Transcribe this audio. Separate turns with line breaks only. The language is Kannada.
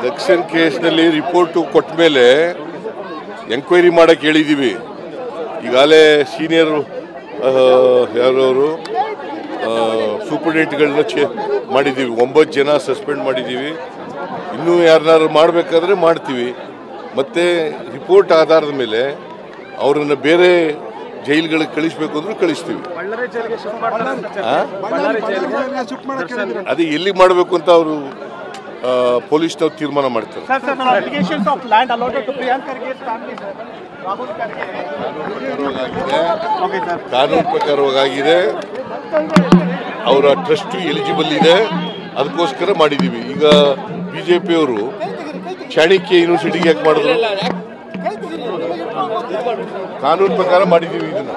ದರ್ಶನ್ ಕೇಸ್ನಲ್ಲಿ ರಿಪೋರ್ಟು ಕೊಟ್ಟ ಮೇಲೆ ಎಂಕ್ವೈರಿ ಮಾಡಕ್ಕೆ ಹೇಳಿದ್ದೀವಿ. ಈಗಾಗಲೇ ಸೀನಿಯರ್ ಯಾರವರು ಸೂಪರಿಂಟೆಂಡೆಂಟ್ಗಳನ್ನ ಮಾಡಿದ್ದೀವಿ. 9 ಜನ ಸಸ್ಪೆಂಡ್ ಮಾಡಿದ್ದೀವಿ. ಇನ್ನೂ ಯಾರನ್ನಾರು ಮಾಡಬೇಕಾದ್ರೆ ಮಾಡ್ತೀವಿ. ಮತ್ತು ರಿಪೋರ್ಟ್ ಆಧಾರದ ಮೇಲೆ ಅವರನ್ನು ಬೇರೆ ಜೈಲುಗಳಿಗೆ ಕಳಿಸ್ಬೇಕು ಅಂದ್ರೂ ಕಳಿಸ್ತೀವಿ. ಅದೇ ಎಲ್ಲಿ ಮಾಡಬೇಕು ಅಂತ ಅವರು ಪೊಲೀಸ್ನವ್ರು ತೀರ್ಮಾನ ಮಾಡ್ತಾರೆ. ಕಾನೂನು ಪ್ರಕಾರವಾಗಿದೆ. ಅವರ ಟ್ರಸ್ಟ್ ಎಲಿಜಿಬಲ್ ಇದೆ, ಅದಕ್ಕೋಸ್ಕರ ಮಾಡಿದ್ದೀವಿ. ಈಗ ಬಿಜೆಪಿಯವರು ಚಾಣಕ್ಯ ಯೂನಿವರ್ಸಿಟಿಗೆ ಯಾಕೆ ಮಾಡಿದ್ರು? ಕಾನೂನು ಪ್ರಕಾರ ಮಾಡಿದ್ದೀವಿ ಇದನ್ನು.